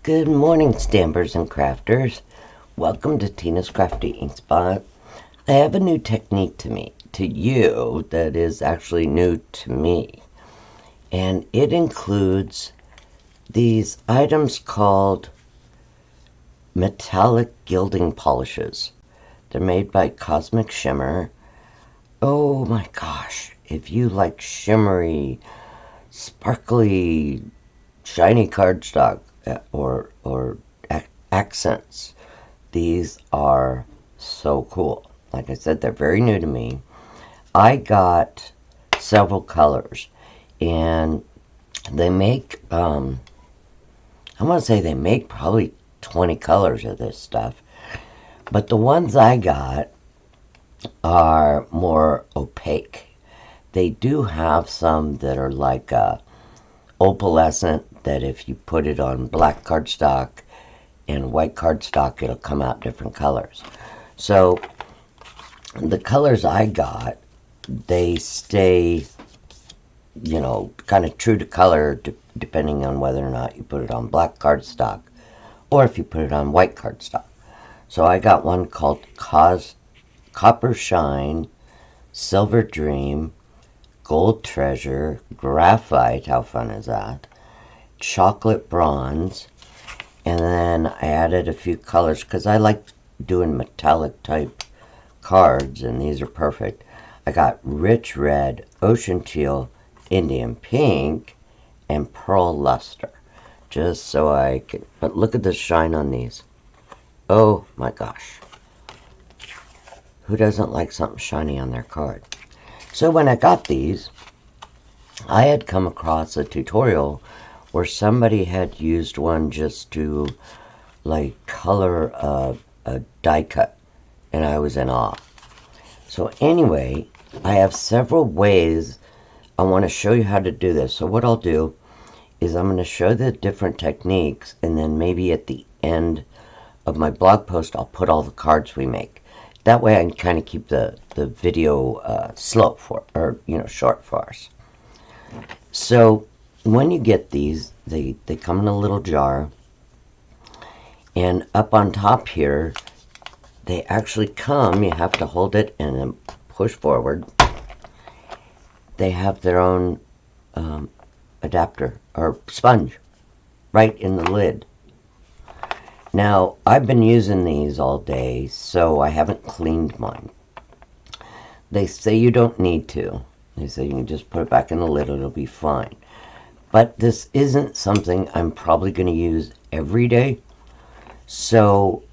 Good morning, stampers and crafters. Welcome to Tina's Crafty Ink Spot. I have a new technique to you that is actually new to me. And it includes these items called metallic gilding polishes. They're made by Shimmer. Oh my gosh, if you like shimmery, sparkly, shiny cardstock or accents, these are so cool. Like I said, they're very new to me. I got several colors, and they make I want to say they make probably 20 colors of this stuff, but the ones I got are more opaque. They do have some that are like opalescent, that if you put it on black cardstock and white cardstock, it'll come out different colors. So the colors I got, they stay, kind of true to color, depending on whether or not you put it on black cardstock or if you put it on white cardstock. So I got one called Copper Shine, Silver Dream, Gold Treasure, Graphite, how fun is that, Chocolate Bronze, and then I added a few colors because I like doing metallic type cards, and these are perfect. I got Rich Red, Ocean Teal, Indian Pink, and Pearl Luster, just so I could, but look at the shine on these. Oh my gosh. Who doesn't like something shiny on their card? So when I got these, I had come across a tutorial where somebody had used one just to like color a die cut, and I was in awe. So anyway, I have several ways I want to show you how to do this. So what I'll do is I'm going to show the different techniques, and then maybe at the end of my blog post I'll put all the cards we make. That way I can kind of keep the video slow short for us. So when you get these, they come in a little jar, and up on top here they actually come, you have to hold it and then push forward. They have their own adapter or sponge right in the lid. Now, I've been using these all day, so I haven't cleaned mine. They say you don't need to. They say you can just put it back in the lid, it'll be fine. But this isn't something I'm probably going to use every day. So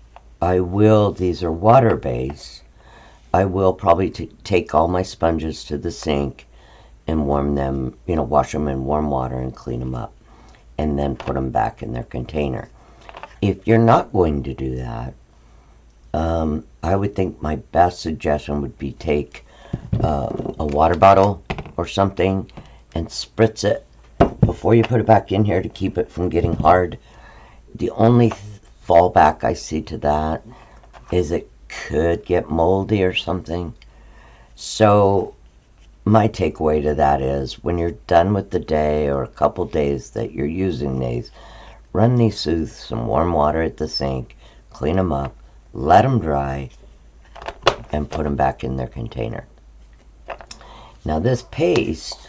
these are water-based. I will probably take all my sponges to the sink and warm them, wash them in warm water and clean them up, and then put them back in their container. If you're not going to do that, I would think my best suggestion would be take a water bottle or something and spritz it before you put it back in here to keep it from getting hard. The only fallback I see to that is it could get moldy or something. So my takeaway to that is, when you're done with the day or a couple days that you're using these, run these through some warm water at the sink, clean them up, let them dry, and put them back in their container. Now this paste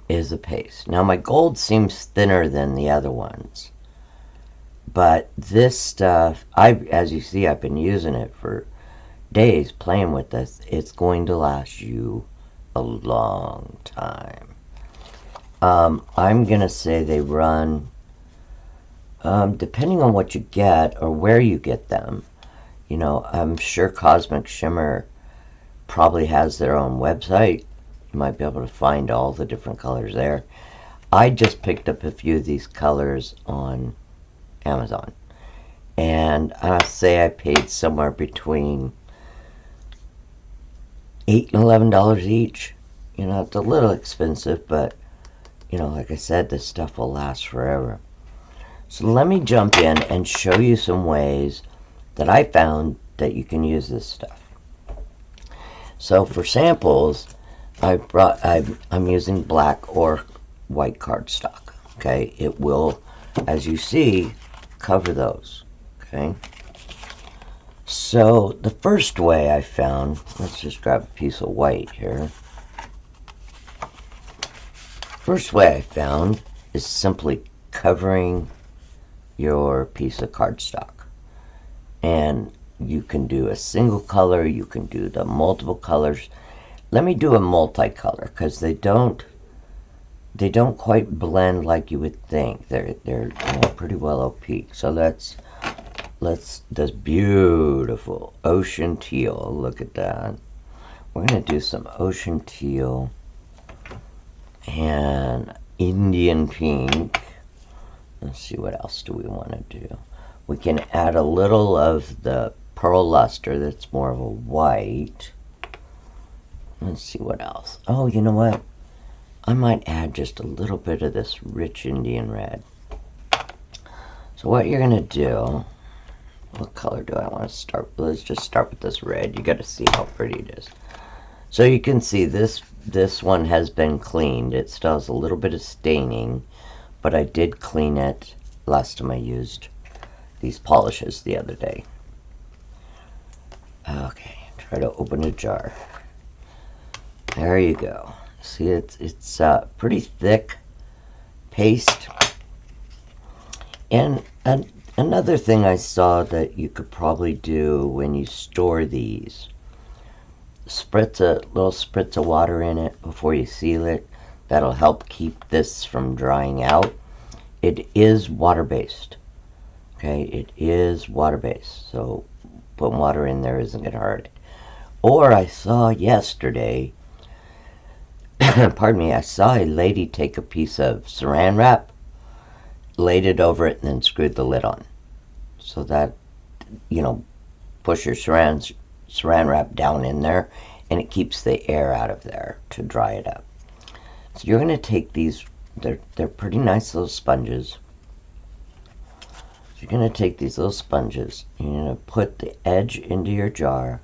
is a paste. Now my gold seems thinner than the other ones, but this stuff, as you see, I've been using it for days, playing with this. It's going to last you a long time. I'm going to say they run, depending on what you get or where you get them. I'm sure Cosmic Shimmer probably has their own website. You might be able to find all the different colors there. I just picked up a few of these colors on Amazon, and I'll say I paid somewhere between $8 and $11 each. It's a little expensive, but like I said, this stuff will last forever. So let me jump in and show you some ways that I found that you can use this stuff. So for samples, I'm using black or white cardstock. Okay, it will as you see, cover those. Okay. So the first way I found, let's just grab a piece of white here. First way I found is simply covering your piece of cardstock. And you can do a single color, you can do the multiple colors. Let me do a multicolor because they don't quite blend like you would think. They're pretty well opaque. So let's this beautiful ocean teal. Look at that. We're gonna do some ocean teal and Indian pink. Let's see, what else do we want to do? We can add a little of the pearl luster that's more of a white. Let's see what else. Oh, you know what? I might add just a little bit of this rich Indian red. So what you're going to do, what color do I want to start? Let's just start with this red. You got to see how pretty it is. So you can see this one has been cleaned. It still has a little bit of staining, but I did clean it last time I used these polishes the other day. Okay, try to open a jar. There you go. See, it's pretty thick paste. And another thing I saw that you could probably do when you store these, spritz a little spritz of water in it before you seal it. That'll help keep this from drying out. It is water-based. Okay, it is water-based, so putting water in there isn't going to hurt it. Or I saw yesterday, pardon me, I saw a lady take a piece of saran wrap, laid it over it, and then screwed the lid on. So that, push your saran wrap down in there, and it keeps the air out of there to dry it up. So you're going to take these, they're pretty nice little sponges. So you're going to take these little sponges, and you're going to put the edge into your jar.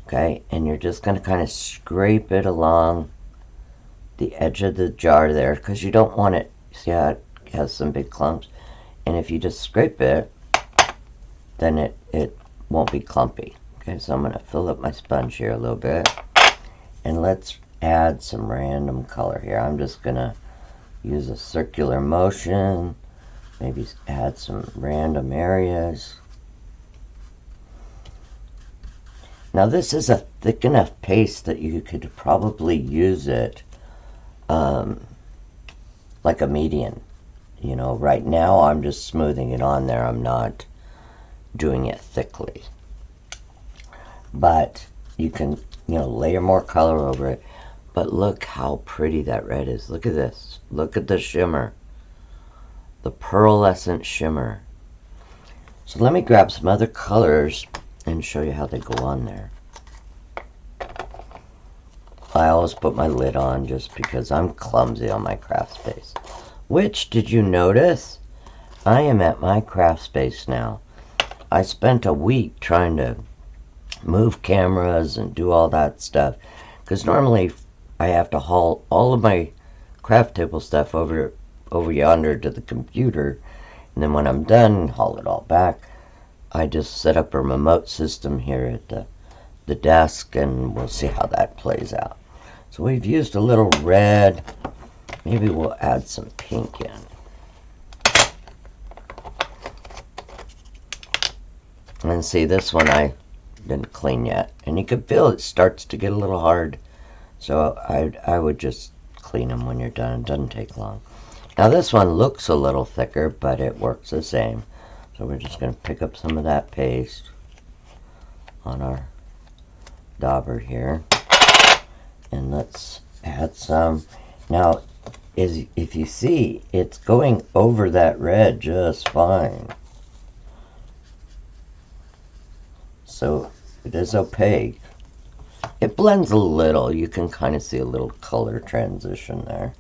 Okay, and you're just going to kind of scrape it along the edge of the jar there, because you don't want it, see how it has some big clumps? And if you just scrape it, then it won't be clumpy. Okay, so I'm going to fill up my sponge here a little bit, and let's add some random color here. I'm just going to use a circular motion, maybe add some random areas. Now this is a thick enough paste that you could probably use it like a median. Right now I'm just smoothing it on there. I'm not doing it thickly. But you can, layer more color over it. But look how pretty that red is. Look at this. Look at the shimmer. The pearlescent shimmer. So let me grab some other colors and show you how they go on there. I always put my lid on just because I'm clumsy on my craft space. Which, did you notice? I am at my craft space now. I spent a week trying to move cameras and do all that stuff, because normally I have to haul all of my craft table stuff over yonder to the computer, and then when I'm done, haul it all back. I just set up a remote system here at the desk, and we'll see how that plays out. So we've used a little red. Maybe we'll add some pink in. And see, this one I didn't clean yet, and you can feel it starts to get a little hard. So I would just clean them when you're done. It doesn't take long. Now this one looks a little thicker, but it works the same. So we're just going to pick up some of that paste on our dauber here. And let's add some. Now, if you see, it's going over that red just fine. So it is opaque. It blends a little. You can kind of see a little color transition there.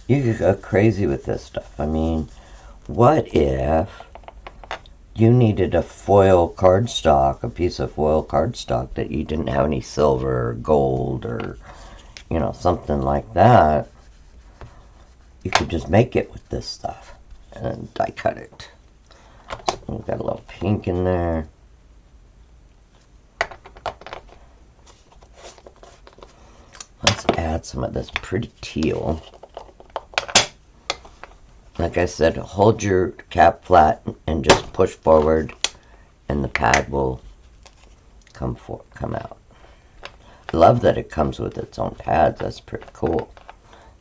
You could go crazy with this stuff. I mean, what if you needed a foil cardstock, a piece of foil cardstock that you didn't have any silver or gold or, you know, something like that, you could just make it with this stuff and then die cut it. We've got a little pink in there. Let's add some of this pretty teal. Like I said, hold your cap flat and just push forward and the pad will come out. I love that it comes with its own pads. That's pretty cool.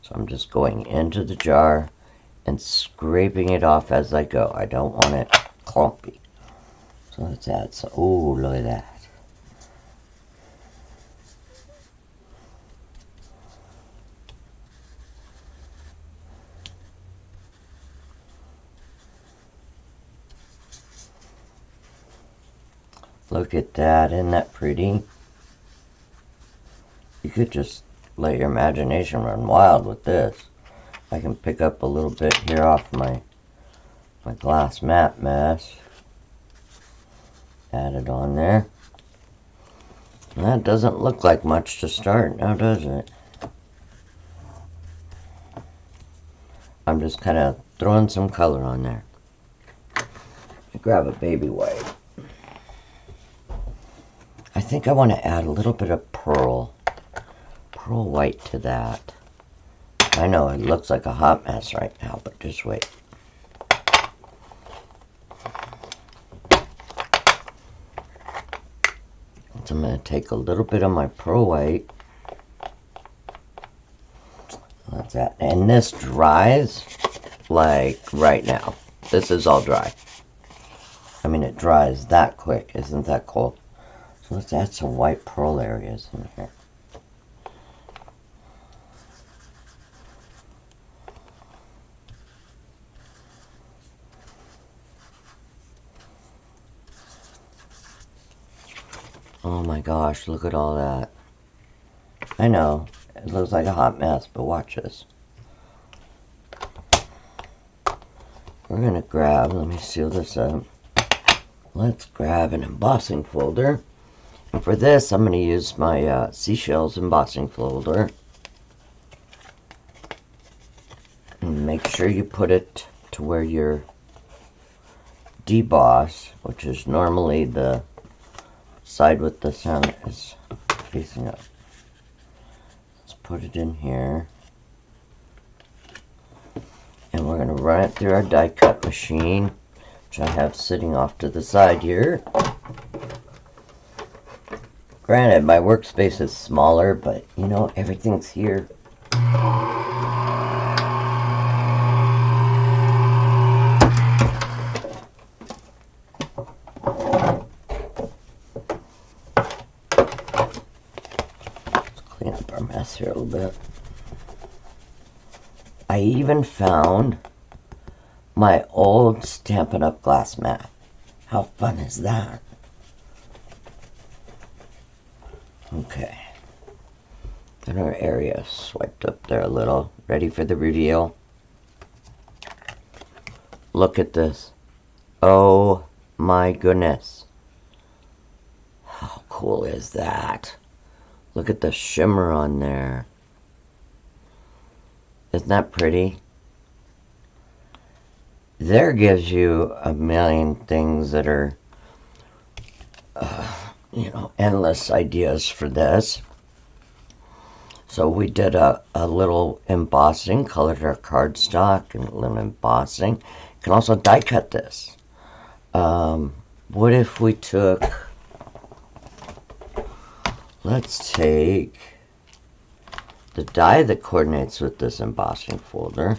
So I'm just going into the jar and scraping it off as I go. I don't want it clumpy. So let's add some. Oh, look at that. Look at that. Isn't that pretty? You could just let your imagination run wild with this. I can pick up a little bit here off my glass mat mess. Add it on there. And that doesn't look like much to start now, does it? I'm just kind of throwing some color on there. Grab a baby wipe. I think I want to add a little bit of pearl white to that. I know it looks like a hot mess right now, but just wait. So I'm going to take a little bit of my pearl white. That's that. And this dries like right now. This is all dry. I mean, it dries that quick. Isn't that cool? So let's add some white pearl areas in here. Oh my gosh, look at all that. I know, it looks like a hot mess, but watch this. We're going to grab, let me seal this up. Let's grab an embossing folder. And for this, I'm going to use my seashells embossing folder. And make sure you put it to where your deboss, which is normally the side with the sun, is facing up. Let's put it in here. And we're going to run it through our die cut machine, which I have sitting off to the side here. Granted, my workspace is smaller, but you know, everything's here. Clean up our mess here a little bit. I even found my old Stampin' Up! Glass mat. How fun is that? Okay. Got our area swiped up there a little. Ready for the reveal? Look at this. Oh my goodness. How cool is that? Look at the shimmer on there. Isn't that pretty? There gives you a million things that are, you know, endless ideas for this. So we did a little embossing, colored our cardstock and a little embossing. You can also die cut this. What if we took, let's take the die that coordinates with this embossing folder.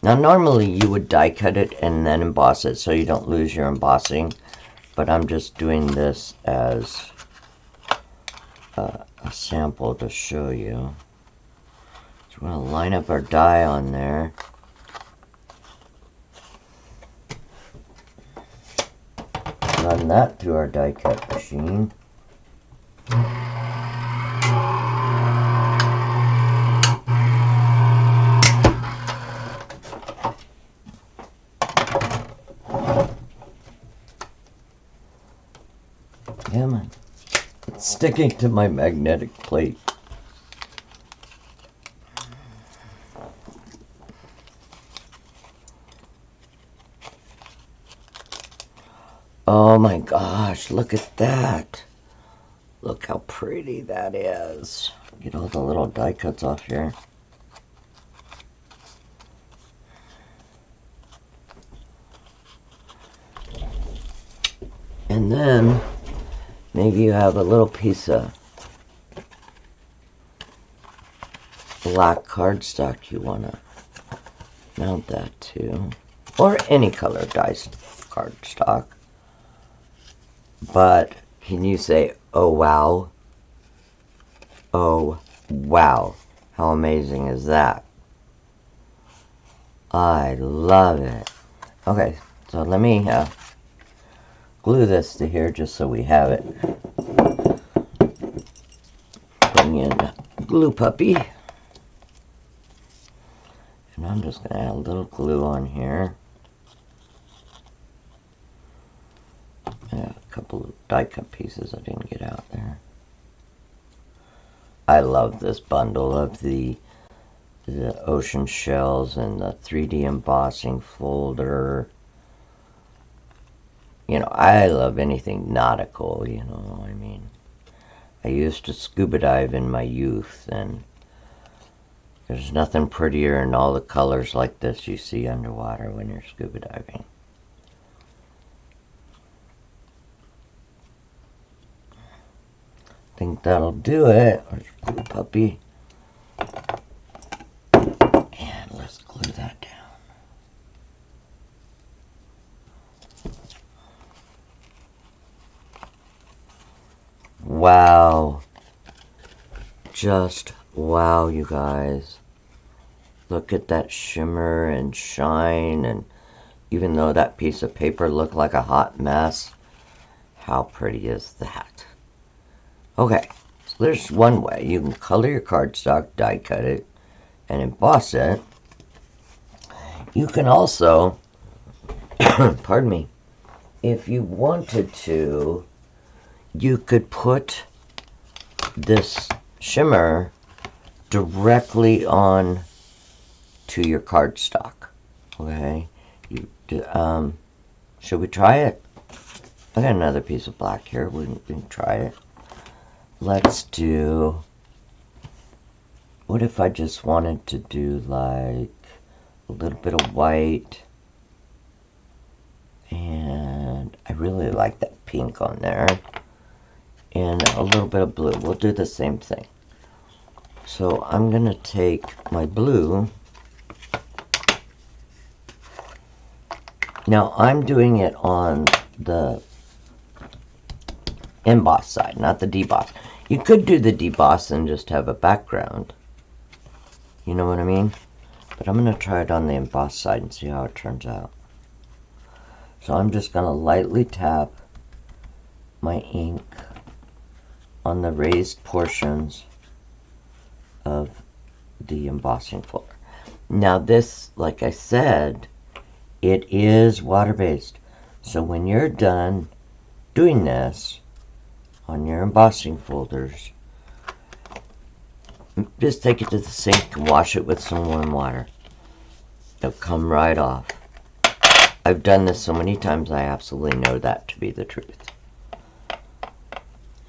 Now normally you would die cut it and then emboss it so you don't lose your embossing, but I'm just doing this as a sample to show you. So we're going to line up our die on there. Run that through our die cut machine. Damn it. It's sticking to my magnetic plate. Oh my gosh, look at that. Look how pretty that is. Get all the little die cuts off here. And then maybe you have a little piece of black cardstock you want to mount that to. Or any color dice cardstock. But can you say, oh wow? Oh wow. How amazing is that? I love it. Okay, so let me glue this to here just so we have it. Bring in Glue Puppy. And I'm just going to add a little glue on here. A couple of die cut pieces I didn't get out there. I love this bundle of the ocean shells and the 3D embossing folder. You know, I love anything nautical, you know, I mean. I used to scuba dive in my youth, and there's nothing prettier in all the colors like this you see underwater when you're scuba diving. I think that'll do it. Let's glue puppy. And let's glue that down. Wow. Just wow, you guys. Look at that shimmer and shine, and even though that piece of paper looked like a hot mess, how pretty is that? Okay, so there's one way. You can color your cardstock, die cut it, and emboss it. You can also, pardon me, if you wanted to, you could put this shimmer directly on to your cardstock. Okay, should we try it? I got another piece of black here. We can try it. Let's do, what if I just wanted to do like a little bit of white, and I really like that pink on there, and a little bit of blue. We'll do the same thing. So I'm going to take my blue. Now I'm doing it on the emboss side, not the deboss. You could do the deboss and just have a background. You know what I mean? But I'm going to try it on the emboss side and see how it turns out. So I'm just going to lightly tap my ink on the raised portions of the embossing folder. Now this, like I said, it is water-based. So when you're done doing this on your embossing folders, just take it to the sink and wash it with some warm water. It'll come right off. I've done this so many times, I absolutely know that to be the truth.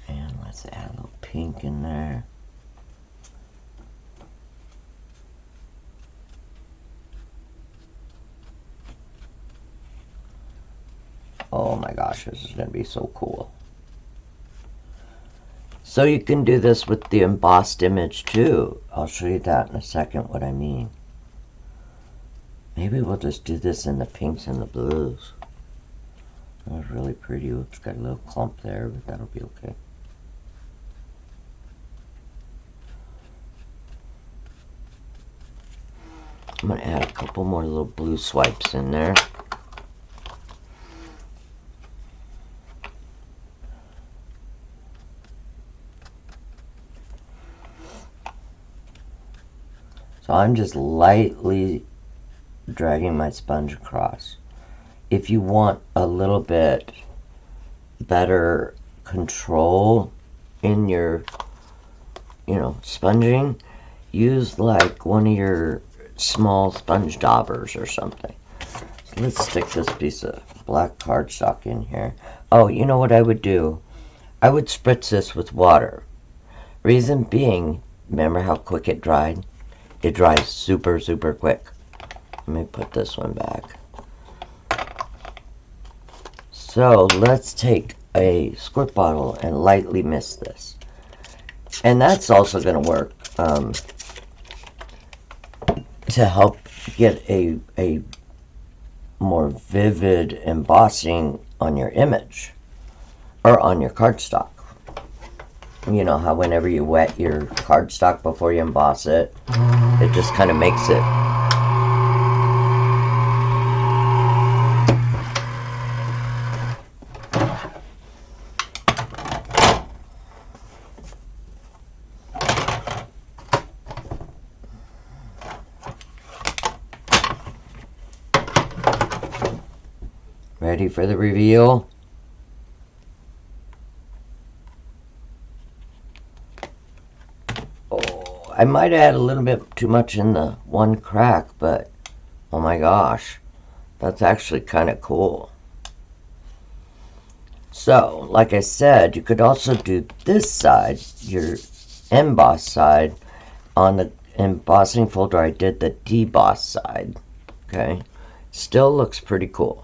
And let's add a little pink in there. Oh my gosh, this is going to be so cool. So you can do this with the embossed image too. I'll show you that in a second, what I mean. Maybe we'll just do this in the pinks and the blues. That was really pretty. It's got a little clump there, but that'll be okay. I'm going to add a couple more little blue swipes in there. So I'm just lightly dragging my sponge across. If you want a little bit better control in your, sponging, use like one of your small sponge daubers or something. So let's stick this piece of black cardstock in here. Oh, you know what I would do? I would spritz this with water. Reason being, remember how quick it dried? It dries super, super quick. Let me put this one back. So let's take a squirt bottle and lightly mist this. And that's also going to work to help get a more vivid embossing on your image or on your cardstock. You know how whenever you wet your cardstock before you emboss it, it just kind of makes it. Ready for the reveal? Oh, I might have had a little bit too much in the one crack, but oh my gosh, that's actually kind of cool. So, like I said, you could also do this side, your emboss side. On the embossing folder, I did the deboss side. Okay, still looks pretty cool.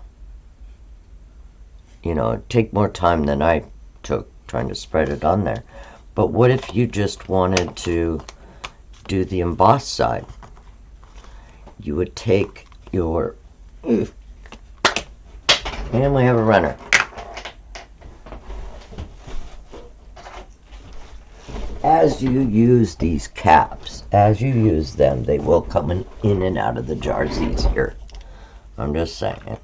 You know, it'd take more time than I took trying to spread it on there. But what if you just wanted to do the emboss side? You would take your... And we have a runner. As you use these caps, as you use them, they will come in and out of the jars easier. I'm just saying.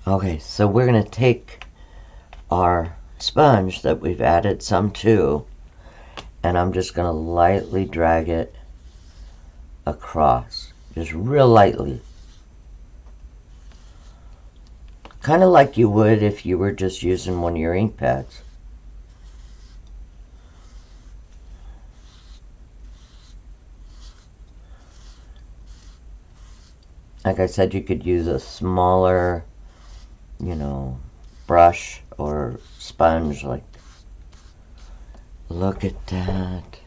Okay, so we're going to take our sponge that we've added some to, and I'm just going to lightly drag it across. Just real lightly. Kind of like you would if you were just using one of your ink pads. Like I said, you could use a smaller, you know, brush or sponge. Like, look at that.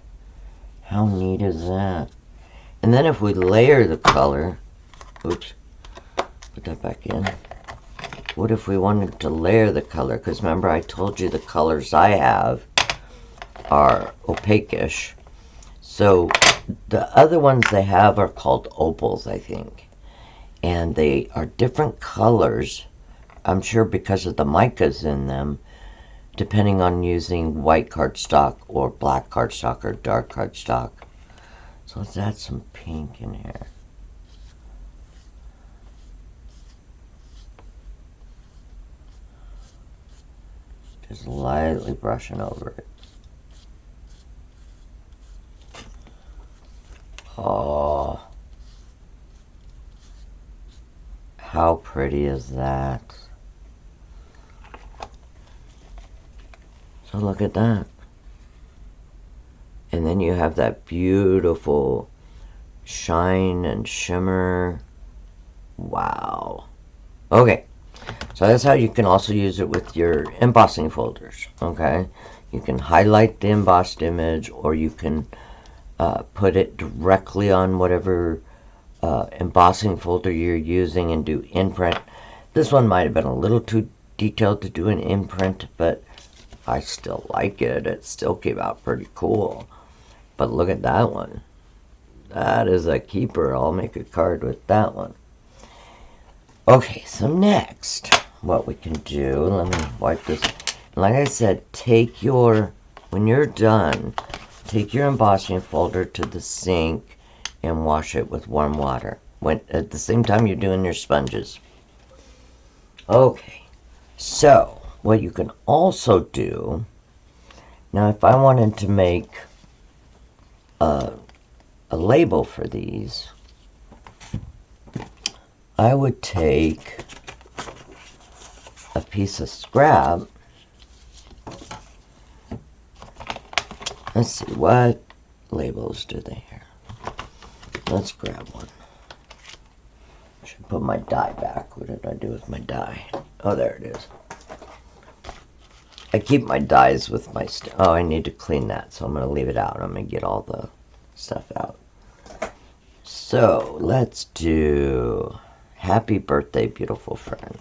How neat is that? And then if we layer the color, oops, put that back in. What if we wanted to layer the color? Because remember I told you the colors I have are opaque-ish. So the other ones they have are called opals, I think. And they are different colors, I'm sure because of the micas in them, depending on using white cardstock or black cardstock or dark cardstock. So let's add some pink in here. Just lightly brushing over it. Oh, how pretty is that? So look at that. And then you have that beautiful shine and shimmer. Wow. Okay. So that's how you can also use it with your embossing folders. Okay. You can highlight the embossed image, or you can put it directly on whatever embossing folder you're using and do imprint. This one might have been a little too detailed to do an imprint, but I still like it. It still came out pretty cool. But look at that one. That is a keeper. I'll make a card with that one. Okay, so next, what we can do, let me wipe this. Like I said, take your, when you're done, take your embossing folder to the sink and wash it with warm water. At the same time you're doing your sponges. Okay, so what you can also do, now if I wanted to make a label for these, I would take a piece of scrap. Let's see, what labels do they have? Let's grab one. Should Put my die back. What did I do with my die? Oh, there it is. I keep my dies with my oh, I need to clean that, so I'm going to leave it out. I'm going to get all the stuff out. So, let's do Happy Birthday, Beautiful Friend.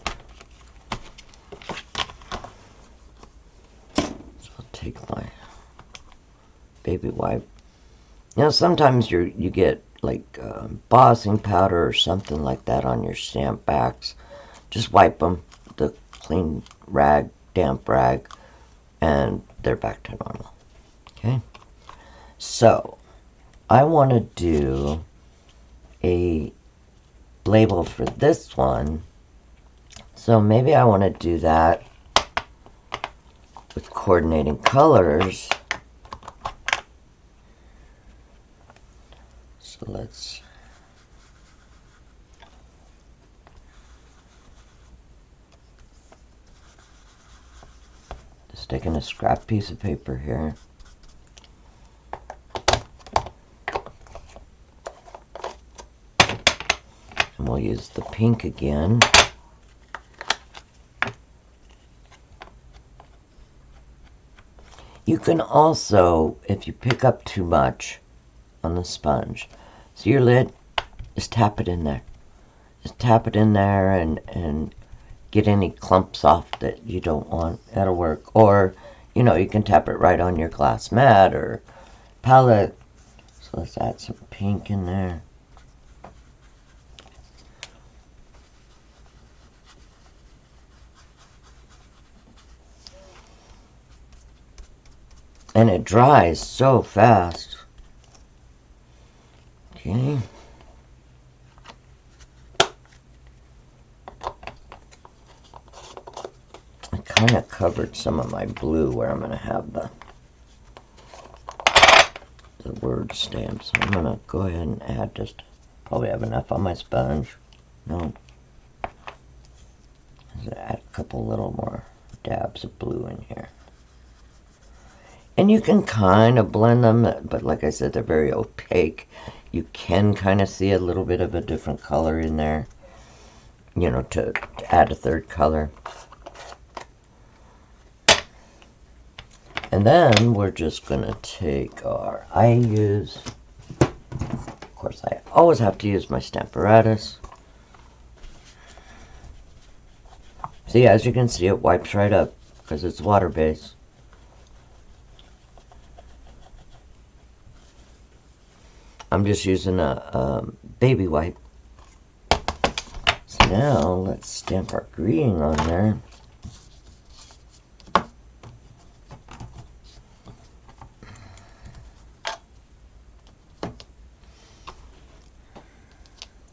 So I'll take my baby wipe. You know, sometimes you get like embossing powder or something like that on your stamp backs. Just wipe them with a clean rag, damp rag, and they're back to normal. Okay? So, I want to do a label for this one. So maybe I want to do that with coordinating colors. So let's just taking a scrap piece of paper here. And we'll use the pink again. You can also, if you pick up too much on the sponge, see your lid? Just tap it in there. Just tap it in there and get any clumps off that you don't want. That'll work. Or, you know, you can tap it right on your glass mat or palette. So let's add some pink in there. And it dries so fast. Okay. I kind of covered some of my blue where I'm going to have the word stamps. I'm going to go ahead and add just, probably have enough on my sponge. No. Add a couple little more dabs of blue in here. And you can kind of blend them, but like I said, they're very opaque. You can kind of see a little bit of a different color in there, you know, to add a third color. And then we're just going to take our, of course I always have to use my Stamparatus. See, as you can see, it wipes right up because it's water-based. I'm just using a baby wipe. So now let's stamp our greeting on there.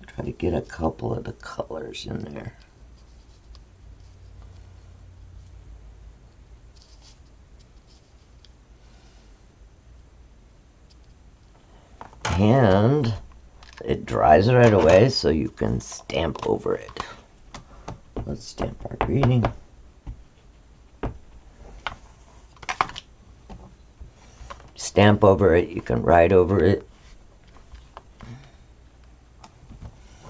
Try to get a couple of the colors in there. And it dries right away, so you can stamp over it. Let's stamp our greeting. Stamp over it, you can write over it.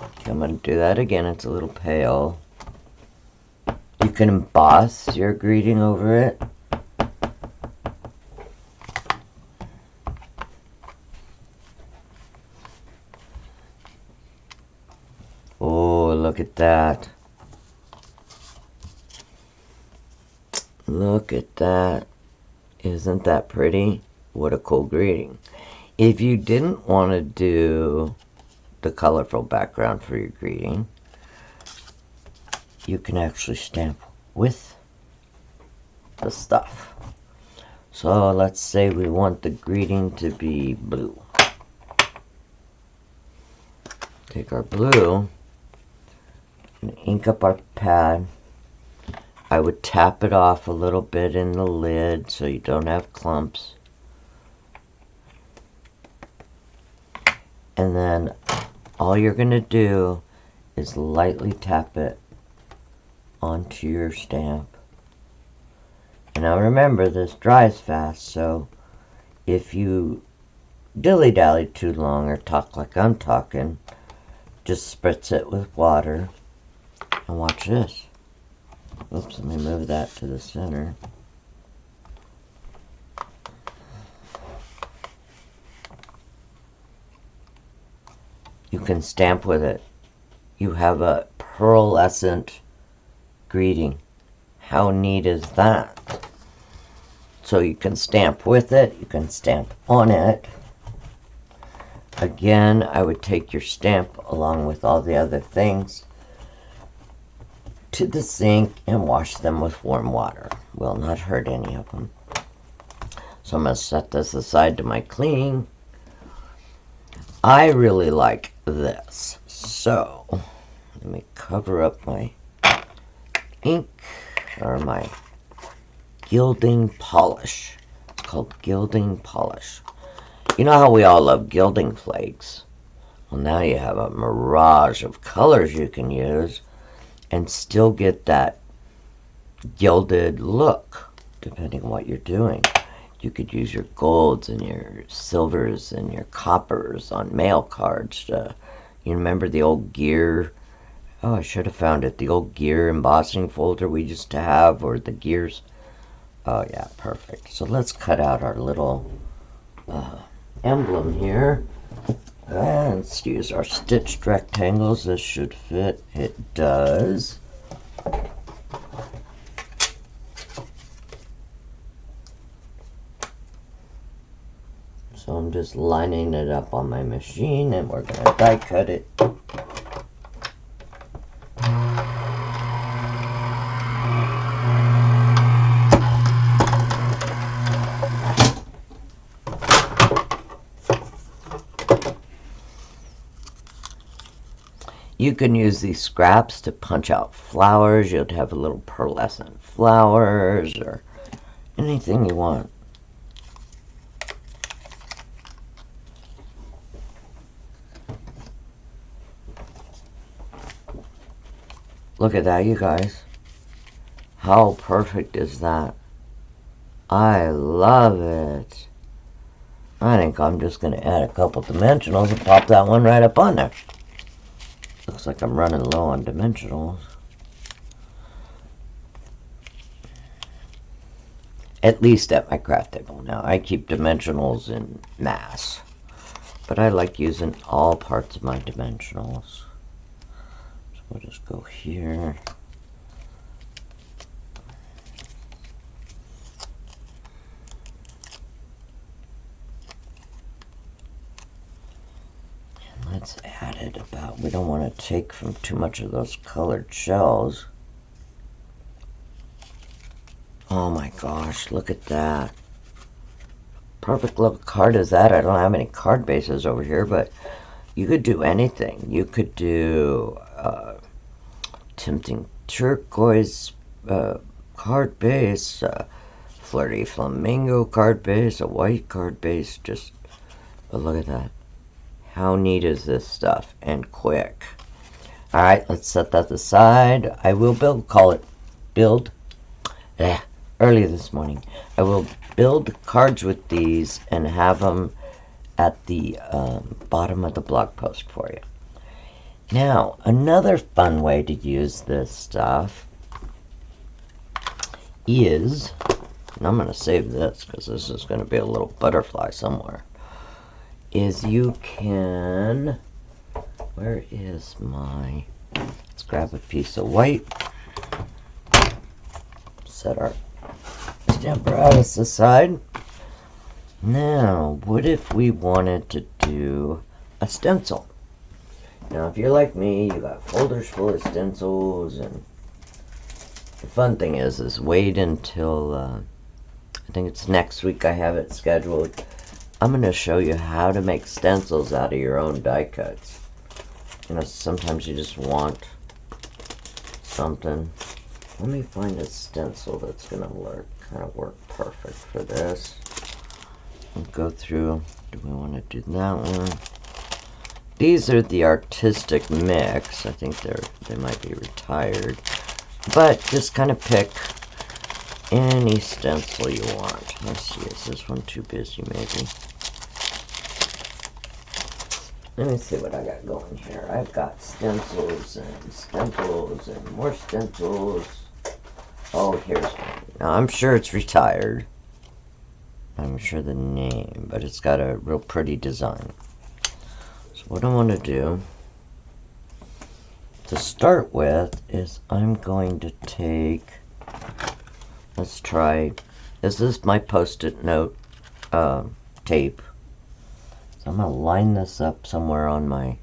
Okay, I'm going to do that again, it's a little pale. You can emboss your greeting over it. Oh, look at that. Look at that. Isn't that pretty? What a cool greeting. If you didn't want to do the colorful background for your greeting, you can actually stamp with the stuff. So let's say we want the greeting to be blue. Take our blue and ink up our pad. I would tap it off a little bit in the lid so you don't have clumps. And then all you're going to do is lightly tap it onto your stamp. And now remember, this dries fast, so if you dilly-dally too long or talk like I'm talking, Just spritz it with water. And watch this. Oops, let me move that to the center. You can stamp with it. You have a pearlescent greeting. How neat is that? So you can stamp with it, you can stamp on it. Again, I would take your stamp along with all the other things to the sink and wash them with warm water. Will not hurt any of them. So I'm going to set this aside to my cleaning. I really like this. So let me cover up my ink or my Gilding Polish. It's called Gilding Polish. You know how we all love gilding flakes? Well, now you have a mirage of colors you can use and still get that gilded look, depending on what you're doing. You could use your golds and your silvers and your coppers on mail cards. You remember the old gear? Oh, I should have found it. The old gear embossing folder we used to have, or the gears. Oh, yeah, perfect. So let's cut out our little emblem here. And let's use our stitched rectangles. This should fit. It does. So I'm just lining it up on my machine, and we're going to die cut it. You can use these scraps to punch out flowers. You'd have a little pearlescent flowers or anything you want. Look at that, you guys. How perfect is that? I love it. I think I'm just going to add a couple dimensionals and pop that one right up on there. Looks like I'm running low on dimensionals. At least at my craft table. Now, I keep dimensionals in mass, but I like using all parts of my dimensionals. So we'll just go here. Let's add it about, we don't want to take from too much of those colored shells. Oh my gosh, look at that. Perfect little card is that. I don't have any card bases over here, but you could do anything. You could do tempting turquoise card base, flirty flamingo card base, a white card base. Just, but look at that. How neat is this stuff? And quick. Alright, let's set that aside. I will build early this morning. I will build cards with these and have them at the bottom of the blog post for you. Now, another fun way to use this stuff is, and I'm going to save this because this is going to be a little butterfly somewhere, is you can, where is my, let's grab a piece of white, set our stamp apparatus aside. Now, what if we wanted to do a stencil? Now, if you're like me, you got folders full of stencils, and the fun thing is wait until, I think it's next week I have it scheduled. I'm going to show you how to make stencils out of your own die cuts. You know, sometimes you just want something. Let me find a stencil that's going to kind of work perfect for this. We'll go through, do we want to do that one? These are the Artistic Mix. I think they might be retired. But just kind of pick any stencil you want. Let's see, is this one too busy maybe? Let me see what I got going here. I've got stencils and more stencils. Oh, here's one. Now, I'm sure it's retired. I'm sure the name, but it's got a real pretty design. So what I want to do to start with is I'm going to take, let's try, this is my post-it note tape. So I'm going to line this up somewhere on my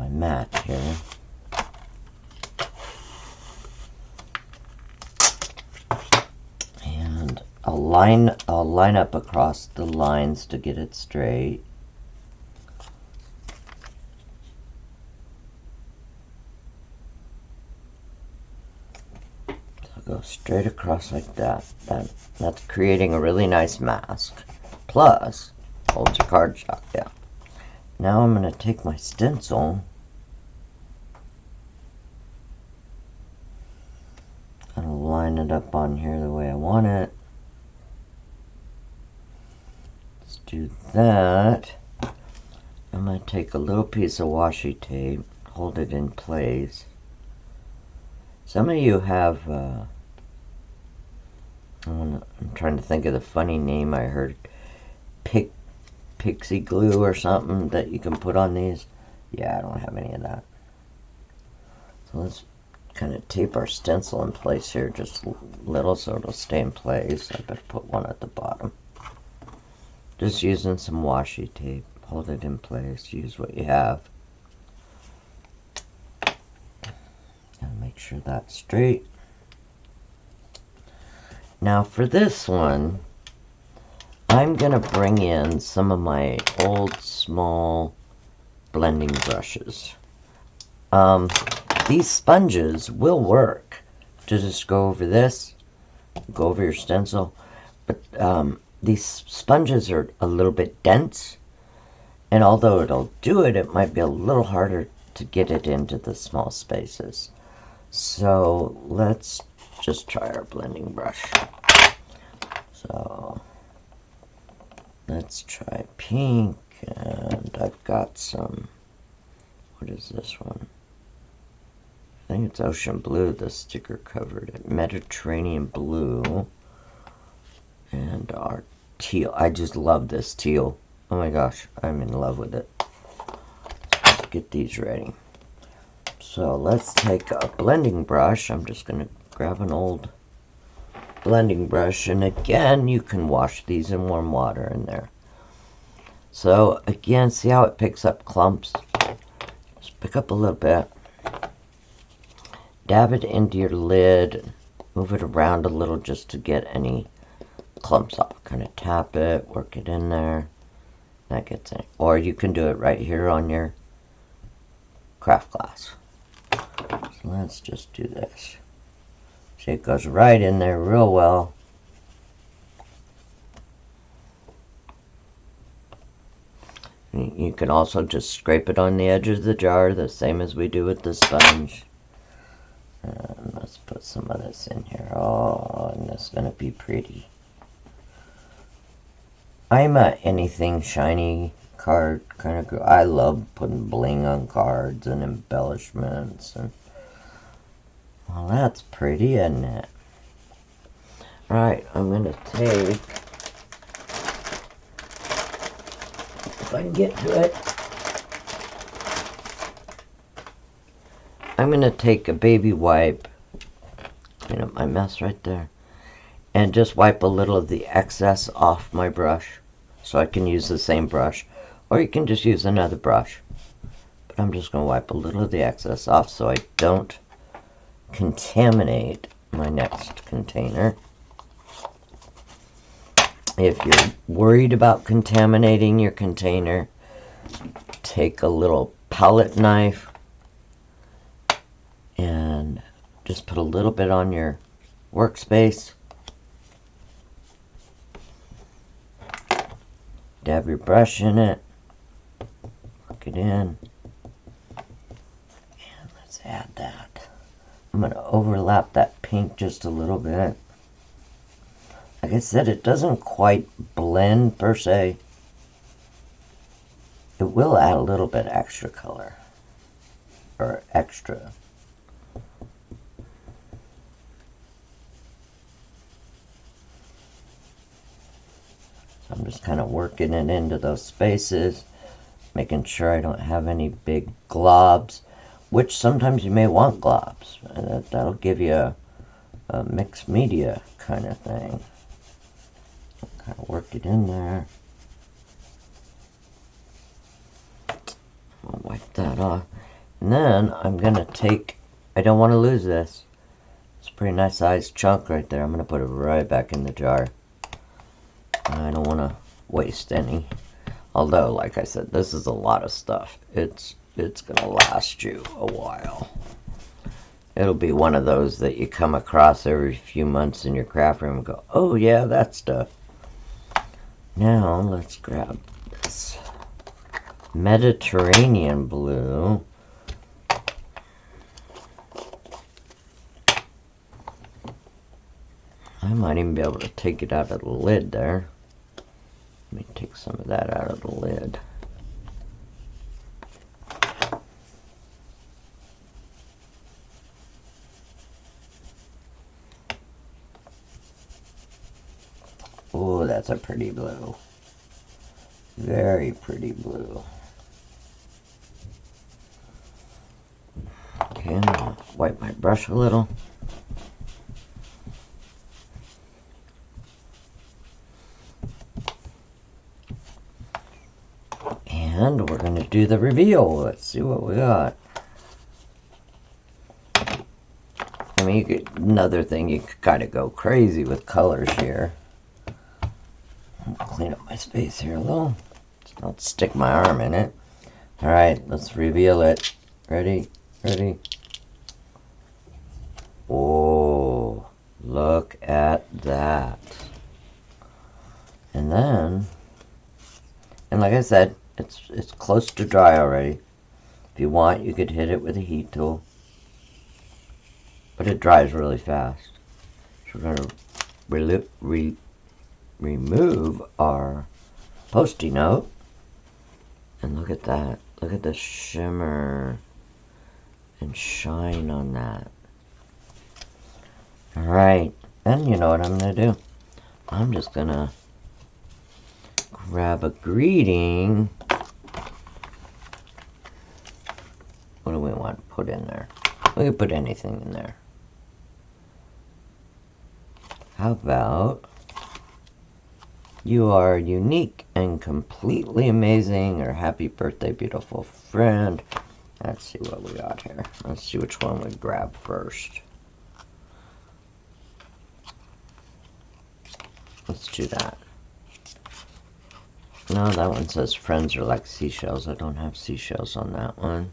mat here. And I'll line up across the lines to get it straight. Go straight across like that. That's creating a really nice mask. Plus, holds your cardstock down. Now I'm going to take my stencil and line it up on here the way I want it. Let's do that. I'm going to take a little piece of washi tape, hold it in place. Some of you have I'm trying to think of the funny name I heard. Pixie glue or something that you can put on these. Yeah, I don't have any of that. So let's kind of tape our stencil in place here just a little so it'll stay in place. I better put one at the bottom. Just using some washi tape. Hold it in place. Use what you have. And make sure that's straight. Now for this one, I'm going to bring in some of my old small blending brushes. These sponges will work to just go over this, go over your stencil, but these sponges are a little bit dense, and although it'll do it, it might be a little harder to get it into the small spaces. So let's just try our blending brush. So let's try pink, and I've got some, what is this one? I think it's ocean blue, the sticker covered it. Mediterranean blue. And our teal. I just love this teal. Oh my gosh, I'm in love with it. Let's get these ready. So let's take a blending brush. I'm just going to grab an old blending brush, and again you can wash these in warm water in there. So again, see how it picks up clumps? Just pick up a little bit, dab it into your lid, move it around a little just to get any clumps off. Kind of tap it, work it in there, that gets in. Or you can do it right here on your craft glass. So let's just do this. See, it goes right in there real well. You can also just scrape it on the edge of the jar, the same as we do with the sponge. And let's put some of this in here. Oh, and this is going to be pretty. I'm a anything shiny card kind of girl. I love putting bling on cards and embellishments. And well, that's pretty, isn't it? Alright, I'm going to take, if I can get to it, I'm going to take a baby wipe, clean up my mess right there, and just wipe a little of the excess off my brush so I can use the same brush, or you can just use another brush. But I'm just going to wipe a little of the excess off so I don't contaminate my next container. If you're worried about contaminating your container, take a little palette knife and just put a little bit on your workspace. Dab your brush in it, work it in, and let's add that. I'm going to overlap that pink just a little bit. Like I said, it doesn't quite blend per se, it will add a little bit extra color, or extra. So I'm just kind of working it into those spaces, making sure I don't have any big globs, which sometimes you may want globs. That'll give you a mixed media kind of thing. Kind of work it in there. I'll wipe that off. And then I'm going to take, I don't want to lose this. It's a pretty nice sized chunk right there. I'm going to put it right back in the jar. I don't want to waste any. Although, like I said, this is a lot of stuff. It's going to last you a while. It'll be one of those that you come across every few months in your craft room and go, oh yeah, that stuff. Now, let's grab this Mediterranean blue. I might even be able to take it out of the lid there. Let me take some of that out of the lid. Oh, that's a pretty blue. Very pretty blue. Okay, I'm gonna wipe my brush a little. And we're going to do the reveal. Let's see what we got. I mean, another thing, you could kind of go crazy with colors here. I'll clean up my space here a little. Just don't stick my arm in it. Alright, let's reveal it. Ready? Ready? Oh, look at that. And then, and like I said, it's close to dry already. If you want, you could hit it with a heat tool. But it dries really fast. So we're going to remove our Post-it note. And look at that. Look at the shimmer and shine on that. Alright, and you know what I'm going to do? I'm just going to grab a greeting. What do we want to put in there? We can put anything in there. How about, you are unique and completely amazing, or happy birthday, beautiful friend. Let's see what we got here. Let's see which one we grab first. Let's do that. No, that one says friends are like seashells. I don't have seashells on that one.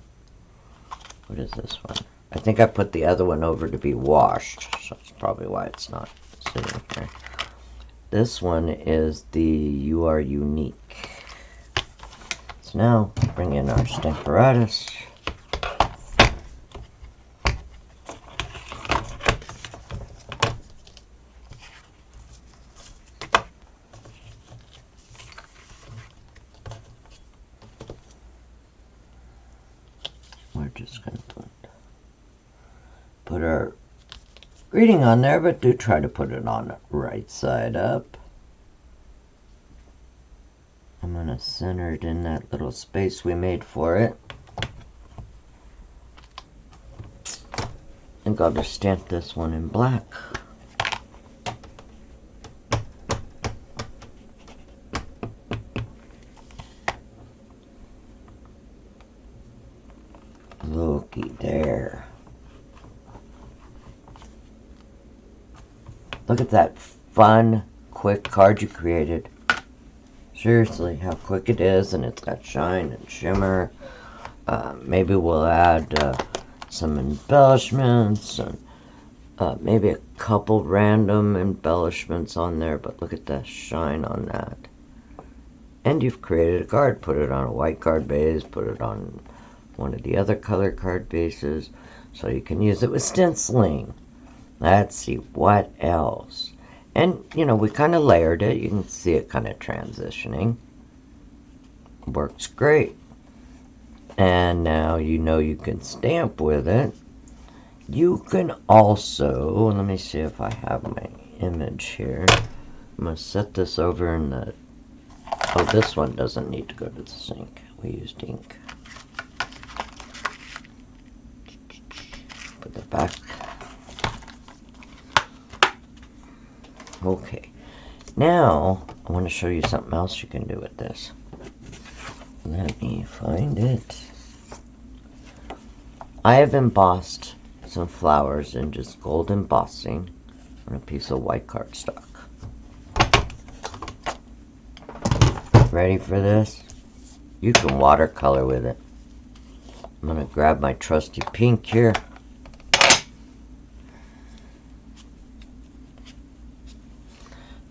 What is this one? I think I put the other one over to be washed, so that's probably why it's not sitting here. This one is the You Are Unique. So now, bring in our stamparatus. We're just going to put our greeting on there, but do try to put it on the right side up. I'm going to center it in that little space we made for it. I think I'll just stamp this one in black. Looky there. Look at that fun, quick card you created. Seriously, how quick it is, and it's got shine and shimmer. Maybe we'll add some embellishments, and maybe a couple random embellishments on there, but look at the shine on that. And you've created a card. Put it on a white card base, put it on one of the other color card bases, so you can use it with stenciling. Let's see, what else? And, you know, we kind of layered it. You can see it kind of transitioning. Works great. And now you know you can stamp with it. You can also, let me see if I have my image here. I'm going to set this over in the, oh, this one doesn't need to go to the sink. We used ink. Put it back. Okay. Now, I want to show you something else you can do with this. Let me find it. I have embossed some flowers in just gold embossing on a piece of white cardstock. Ready for this? You can watercolor with it. I'm going to grab my trusty pink here.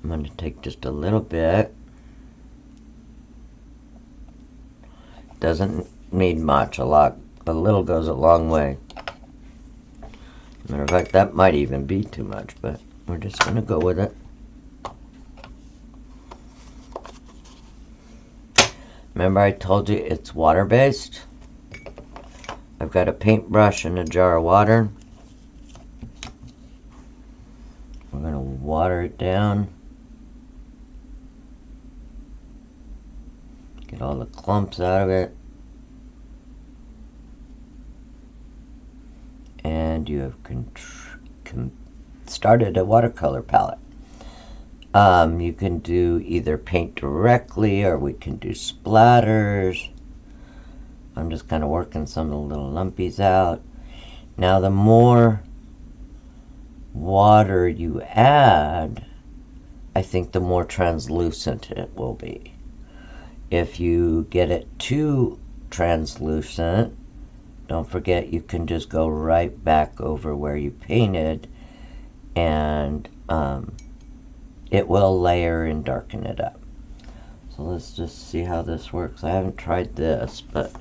I'm going to take just a little bit. Doesn't need much, a little goes a long way. Matter of fact, that might even be too much, but we're just going to go with it. Remember I told you it's water-based? I've got a paintbrush and a jar of water. We're going to water it down. Get all the clumps out of it. And you have started a watercolor palette. You can do either paint directly or we can do splatters. I'm just kind of working some of the little lumpies out. Now the more water you add, I think the more translucent it will be. If you get it too translucent, don't forget you can just go right back over where you painted and it will layer and darken it up. So let's just see how this works. I haven't tried this, but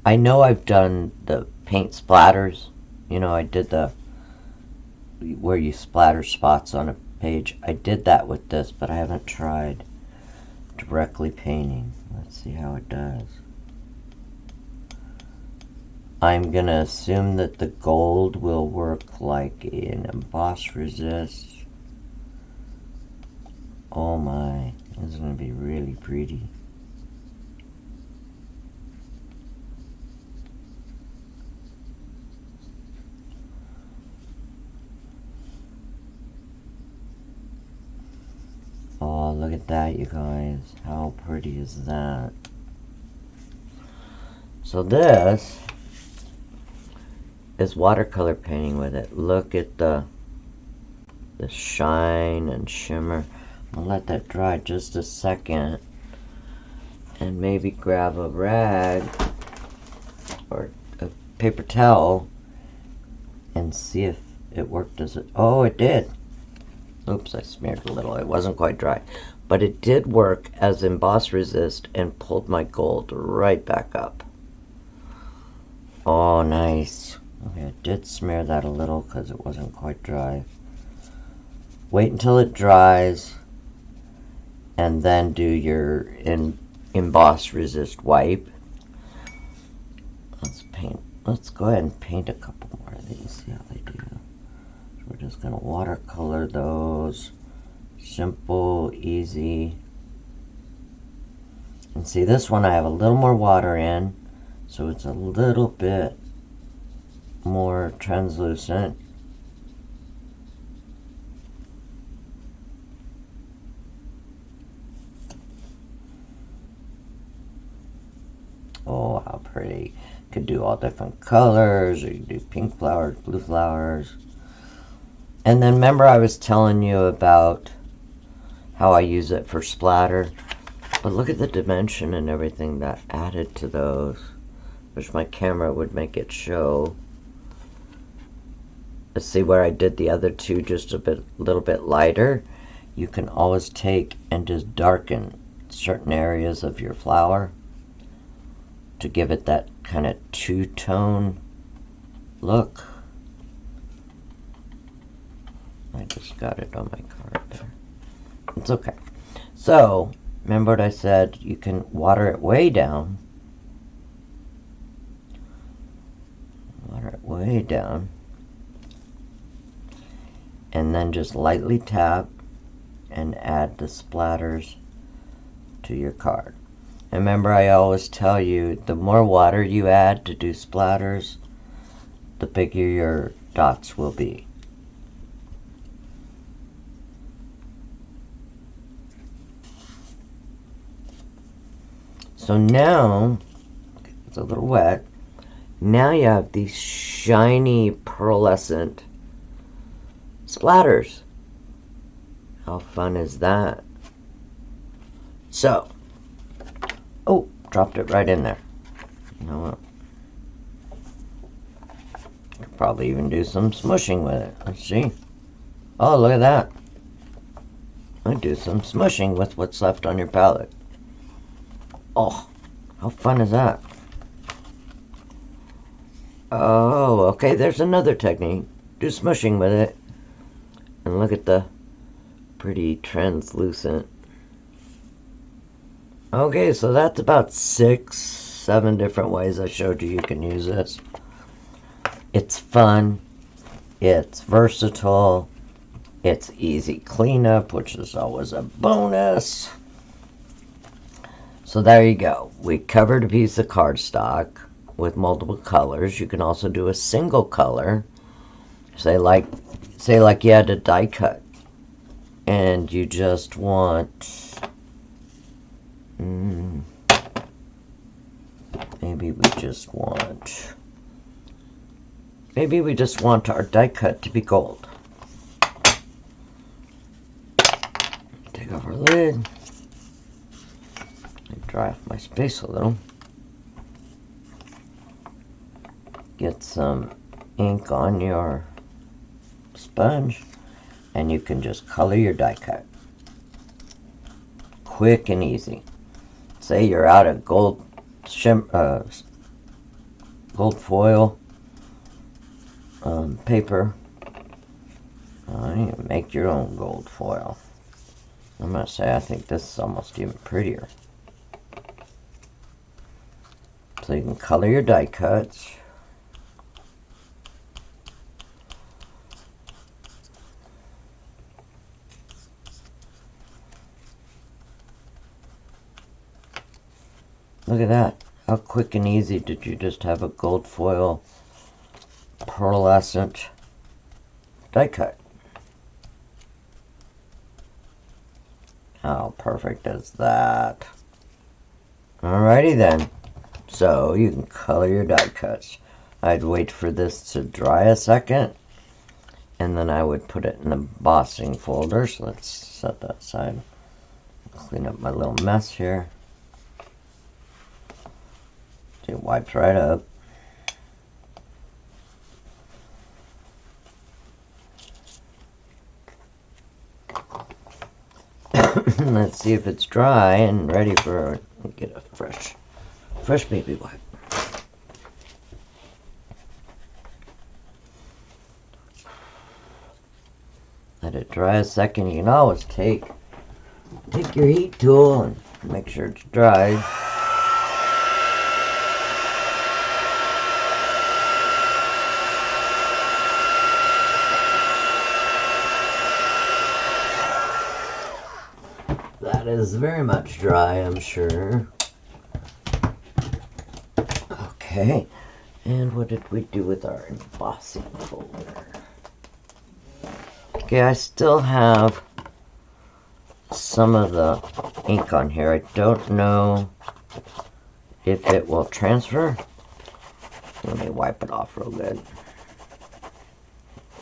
I know I've done the paint splatters. You know, I did the where you splatter spots on a page. I did that with this, but I haven't tried directly painting. Let's see how it does. I'm going to assume that the gold will work like an emboss resist. Oh my, this is going to be really pretty. Oh, look at that, you guys. How pretty is that? So this is watercolor painting with it. Look at the shine and shimmer. I'll let that dry just a second and maybe grab a rag or a paper towel and see if it worked as it. Oh, it did. Oops, I smeared a little. It wasn't quite dry. But it did work as emboss resist and pulled my gold right back up. Oh, nice. Okay, I did smear that a little because it wasn't quite dry. Wait until it dries and then do your emboss resist wipe. Let's go ahead and paint a couple more of these, see how they do. So we're just going to watercolor those. Simple, easy. And see, this one I have a little more water in, so it's a little bit more translucent. Oh, how pretty. Could do all different colors, or you do pink flowers, blue flowers. And then remember I was telling you about how I use it for splatter. But look at the dimension and everything that added to those. Wish my camera would make it show. Let's see where I did the other two just a little bit lighter. You can always take and just darken certain areas of your flower to give it that kind of two-tone look. I just got it on my card there. It's okay. So Remember what I said? You can water it way down. Water it way down. And then just lightly tap and add the splatters to your card. And remember, I always tell you, the more water you add to do splatters, the bigger your dots will be. So now, it's a little wet, now you have these shiny pearlescent splatters. How fun is that? So, oh, dropped it right in there. You know what? Could probably even do some smushing with it. Let's see. Oh, look at that. I do some smushing with what's left on your palette. Oh, how fun is that? Oh, okay, there's another technique. Do smushing with it. And look at the pretty translucent. Okay, so that's about 6, 7 different ways I showed you can use this. It's fun. It's versatile. It's easy cleanup, which is always a bonus. So there you go. We covered a piece of cardstock with multiple colors. You can also do a single color. Say like you had a die cut and you just want maybe we just want our die cut to be gold. Take off our lid. Dry off my space a little. Get some ink on your sponge and you can just color your die cut. Quick and easy. Say you're out of gold foil paper. You can make your own gold foil. I'm going to say I think this is almost even prettier. So you can color your die cuts. Look at that. How quick and easy did you just have a gold foil pearlescent die cut? How perfect is that? Alrighty then. So you can color your die cuts. I'd wait for this to dry a second and then I would put it in the embossing folder. So let's set that aside. Clean up my little mess here. It wipes right up. Let's see if it's dry and ready for get a fresh baby wipe. Let it dry a second. You can always take your heat tool and make sure it's dry. That is very much dry, I'm sure. Okay, and what did we do with our embossing folder? Okay, I still have some of the ink on here. I don't know if it will transfer. Let me wipe it off real good.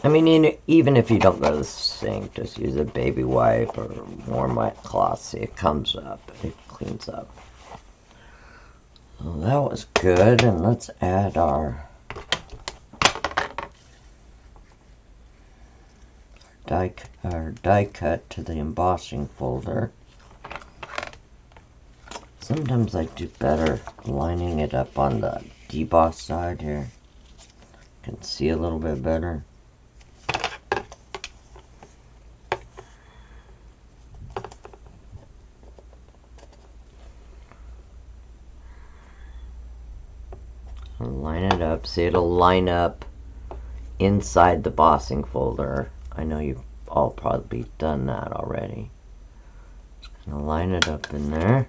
I mean, even if you don't go to the sink, just use a baby wipe or warm wet cloth. See, it comes up, it cleans up. Well, that was good, and let's add our die cut to the embossing folder. Sometimes I do better lining it up on the deboss side here. You can see a little bit better. line it up. See, it'll line up inside the embossing folder. I know you've all probably done that already. Just gonna line it up in there.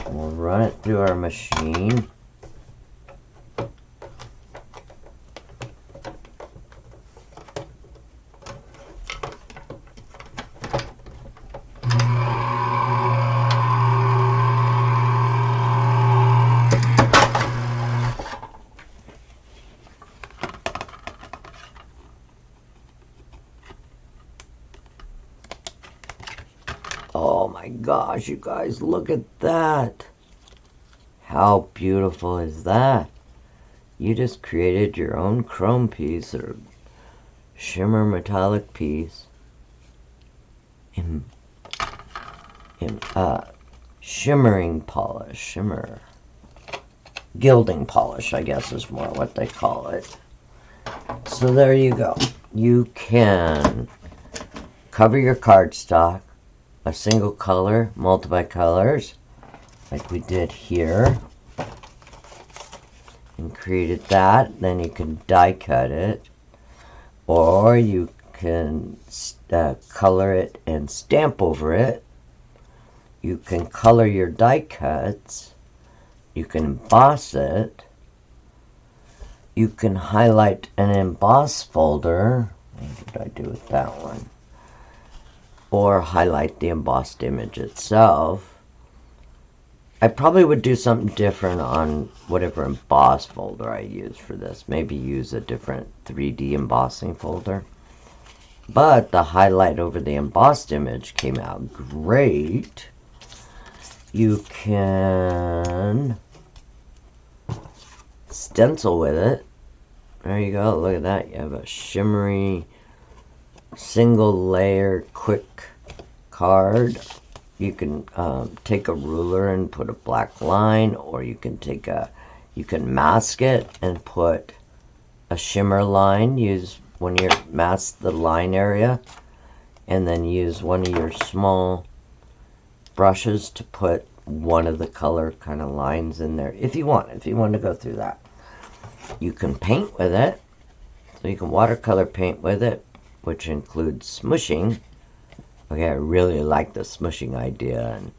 And we'll run it through our machine. Oh my gosh, you guys, look at that. How beautiful is that? You just created your own chrome piece or shimmer metallic piece in shimmering polish, shimmer. Gilding polish, I guess, is more what they call it. So there you go. You can cover your cardstock a single color, multi-colors, like we did here, and created that. Then you can die cut it, or you can color it and stamp over it. You can color your die cuts. You can emboss it. You can highlight an emboss folder. What did I do with that one? Or highlight the embossed image itself. I probably would do something different on whatever emboss folder I use for this. Maybe use a different 3D embossing folder. But the highlight over the embossed image came out great. You can stencil with it. There you go. Look at that. You have a shimmery single layer quick card. You can take a ruler and put a black line, or you can mask it and put a shimmer line. Use one of your mask the line area, and then use one of your small brushes to put one of the color kind of lines in there if you want to go through that. You can paint with it, so you can watercolor paint with it, which includes smushing. Okay, I really like the smushing idea and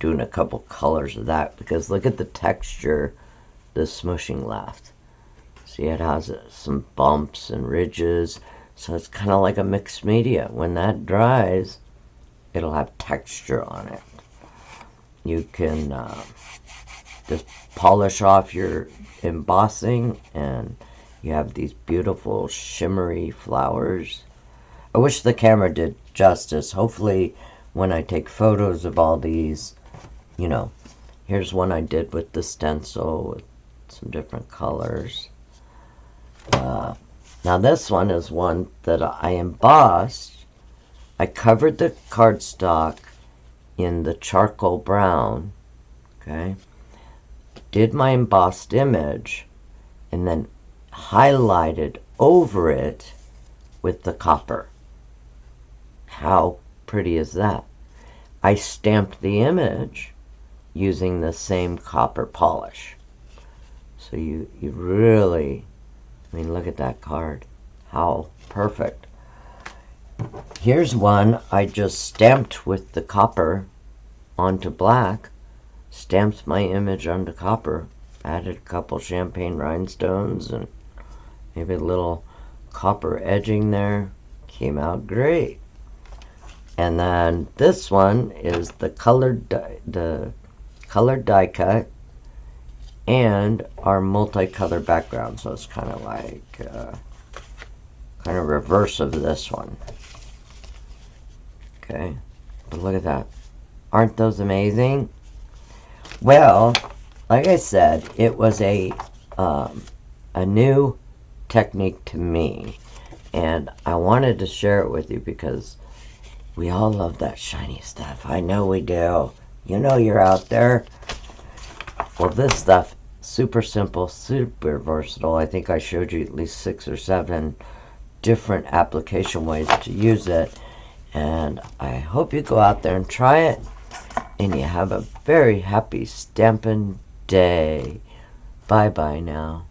doing a couple colors of that, because look at the texture the smushing left. See, it has some bumps and ridges, so it's kind of like a mixed media. When that dries, it'll have texture on it. You can just polish off your embossing, and you have these beautiful shimmery flowers. I wish the camera did justice. Hopefully when I take photos of all these, you know, here's one I did with the stencil with some different colors. Now this one is one that I embossed. I covered the cardstock in the charcoal brown, okay, did my embossed image, and then highlighted over it with the copper. How pretty is that? I stamped the image using the same copper polish. So you really, I mean, look at that card. How perfect. Here's one I just stamped with the copper onto black, stamped my image onto copper, added a couple champagne rhinestones and maybe a little copper edging there. Came out great. And then this one is the colored die cut and our multicolor background. So it's kind of like kind of reverse of this one. Okay, but look at that. Aren't those amazing? Well, like I said, it was a new technique to me, and I wanted to share it with you because we all love that shiny stuff. I know we do. You know you're out there. Well, this stuff, super simple, super versatile. I think I showed you at least 6 or 7 different application ways to use it. And I hope you go out there and try it. And you have a very happy stampin' day. Bye-bye now.